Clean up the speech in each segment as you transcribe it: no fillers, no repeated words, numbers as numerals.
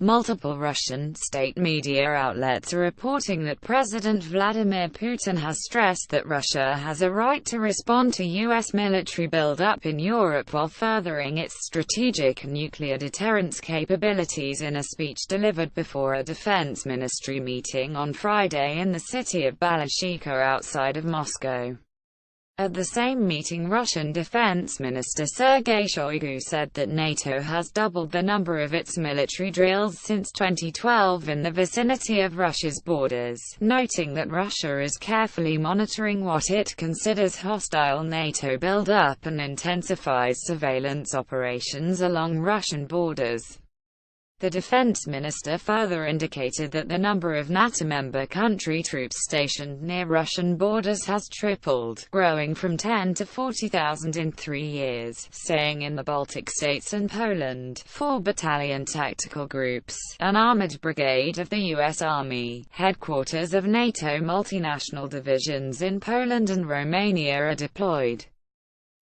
Multiple Russian state media outlets are reporting that President Vladimir Putin has stressed that Russia has a right to respond to U.S. military buildup in Europe while furthering its strategic nuclear deterrence capabilities in a speech delivered before a defense ministry meeting on Friday in the city of Balashikha outside of Moscow. At the same meeting, Russian Defense Minister Sergei Shoigu said that NATO has doubled the number of its military drills since 2012 in the vicinity of Russia's borders, noting that Russia is carefully monitoring what it considers hostile NATO buildup and intensifies surveillance operations along Russian borders. The defense minister further indicated that the number of NATO member country troops stationed near Russian borders has tripled, growing from 10 to 40,000 in 3 years, saying in the Baltic states and Poland, 4 battalion tactical groups, an armored brigade of the U.S. Army, headquarters of NATO multinational divisions in Poland and Romania are deployed.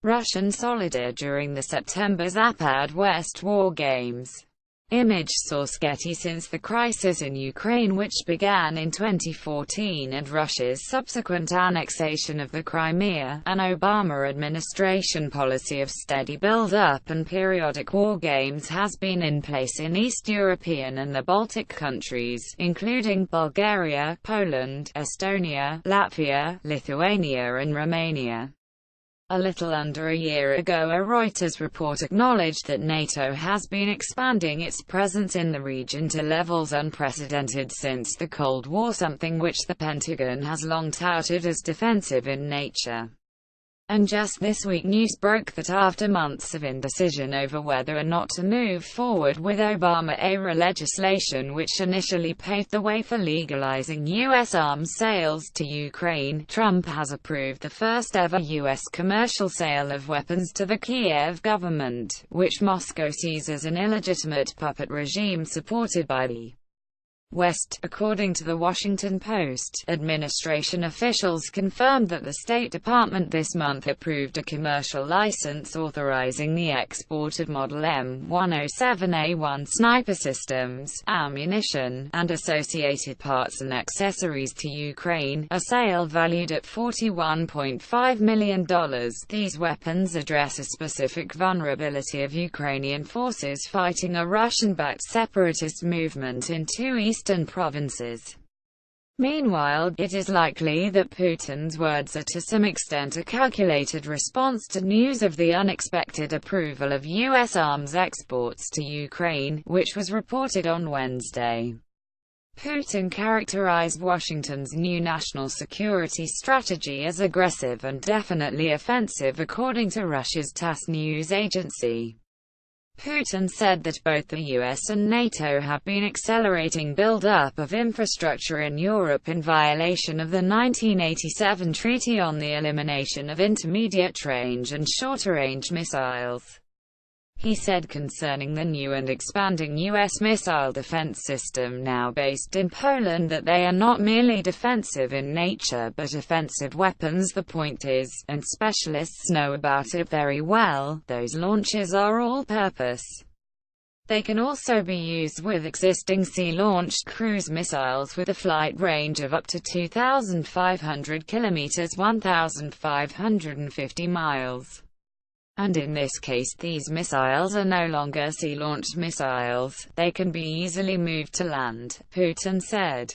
Russian soldier during the September Zapad West war games. Image source Getty. Since the crisis in Ukraine, which began in 2014 and Russia's subsequent annexation of the Crimea, an Obama administration policy of steady build-up and periodic war games has been in place in East European and the Baltic countries, including Bulgaria, Poland, Estonia, Latvia, Lithuania and Romania. A little under a year ago, a Reuters report acknowledged that NATO has been expanding its presence in the region to levels unprecedented since the Cold War, something which the Pentagon has long touted as defensive in nature. And just this week, news broke that after months of indecision over whether or not to move forward with Obama-era legislation which initially paved the way for legalizing U.S. arms sales to Ukraine, Trump has approved the first-ever U.S. commercial sale of weapons to the Kiev government, which Moscow sees as an illegitimate puppet regime supported by the West. According to the Washington Post, administration officials confirmed that the State Department this month approved a commercial license authorizing the export of Model M107A1 sniper systems, ammunition, and associated parts and accessories to Ukraine, a sale valued at $41.5 million. These weapons address a specific vulnerability of Ukrainian forces fighting a Russian-backed separatist movement in 2 eastern provinces. Meanwhile, it is likely that Putin's words are to some extent a calculated response to news of the unexpected approval of U.S. arms exports to Ukraine, which was reported on Wednesday. Putin characterized Washington's new national security strategy as aggressive and definitely offensive, according to Russia's TASS news agency. Putin said that both the US and NATO have been accelerating build-up of infrastructure in Europe in violation of the 1987 Treaty on the Elimination of Intermediate-Range and Shorter-Range Missiles. He said concerning the new and expanding U.S. missile defense system now based in Poland that they are not merely defensive in nature but offensive weapons. The point is, and specialists know about it very well, those launches are all-purpose. They can also be used with existing sea-launched cruise missiles with a flight range of up to 2,500 kilometers (1,550 miles). And in this case, these missiles are no longer sea-launched missiles, they can be easily moved to land, Putin said.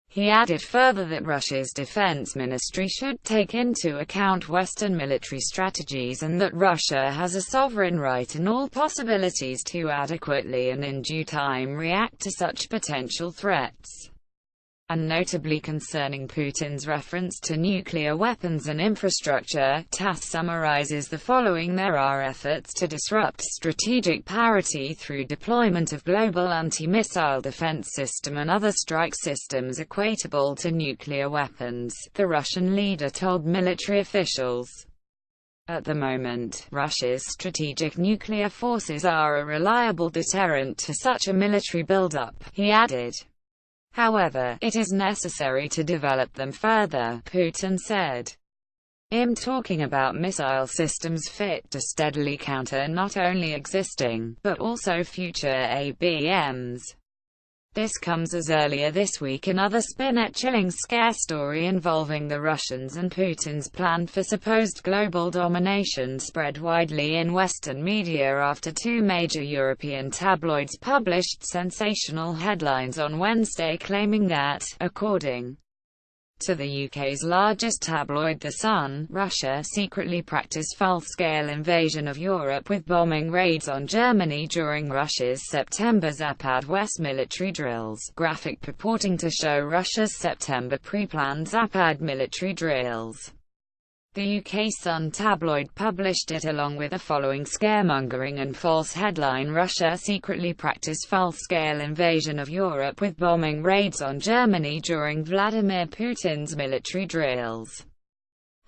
He added further that Russia's defense ministry should take into account Western military strategies and that Russia has a sovereign right in all possibilities to adequately and in due time react to such potential threats. And notably concerning Putin's reference to nuclear weapons and infrastructure, TASS summarizes the following: there are efforts to disrupt strategic parity through deployment of global anti-missile defense system and other strike systems equatable to nuclear weapons, the Russian leader told military officials. At the moment, Russia's strategic nuclear forces are a reliable deterrent to such a military buildup, he added. However, it is necessary to develop them further, Putin said. I'm talking about missile systems fit to steadily counter not only existing, but also future ABMs. This comes as earlier this week another spine-chilling scare story involving the Russians and Putin's plan for supposed global domination spread widely in Western media after two major European tabloids published sensational headlines on Wednesday claiming that, according to the UK's largest tabloid The Sun, Russia secretly practiced full-scale invasion of Europe with bombing raids on Germany during Russia's September Zapad-West military drills, graphic purporting to show Russia's September pre-planned Zapad military drills. The UK Sun tabloid published it along with the following scaremongering and false headline: Russia secretly practiced full-scale invasion of Europe with bombing raids on Germany during Vladimir Putin's military drills.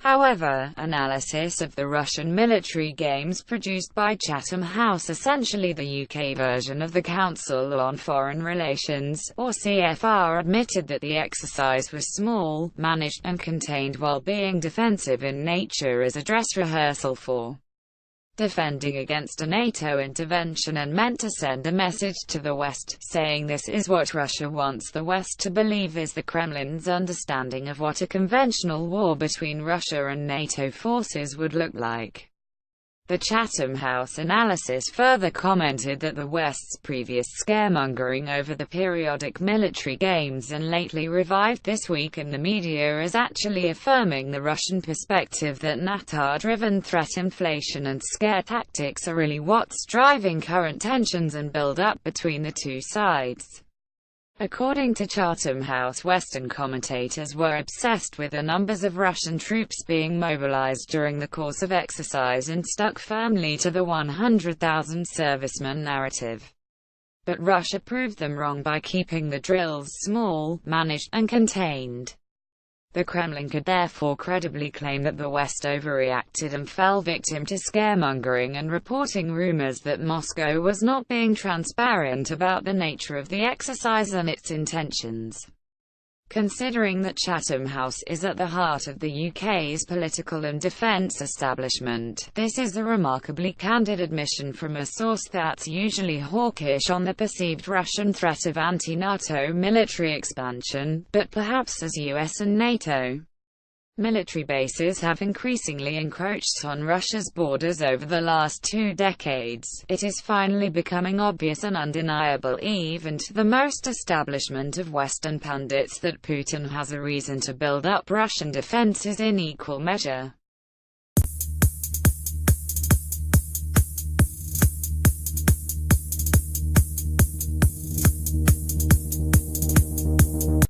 However, analysis of the Russian military games produced by Chatham House, essentially the UK version of the Council on Foreign Relations, or CFR, admitted that the exercise was small, managed, and contained while being defensive in nature as a dress rehearsal for defending against a NATO intervention and meant to send a message to the West, saying this is what Russia wants the West to believe is the Kremlin's understanding of what a conventional war between Russia and NATO forces would look like. The Chatham House analysis further commented that the West's previous scaremongering over the periodic military games and lately revived this week in the media is actually affirming the Russian perspective that NATO-driven threat, inflation and scare tactics are really what's driving current tensions and build-up between the two sides. According to Chatham House, Western commentators were obsessed with the numbers of Russian troops being mobilized during the course of exercise and stuck firmly to the 100,000 servicemen narrative. But Russia proved them wrong by keeping the drills small, managed, and contained. The Kremlin could therefore credibly claim that the West overreacted and fell victim to scaremongering and reporting rumors that Moscow was not being transparent about the nature of the exercise and its intentions. Considering that Chatham House is at the heart of the UK's political and defence establishment, this is a remarkably candid admission from a source that's usually hawkish on the perceived Russian threat of anti-NATO military expansion, but perhaps as US and NATO military bases have increasingly encroached on Russia's borders over the last 2 decades, it is finally becoming obvious and undeniable even to the most establishment of Western pundits that Putin has a reason to build up Russian defenses in equal measure.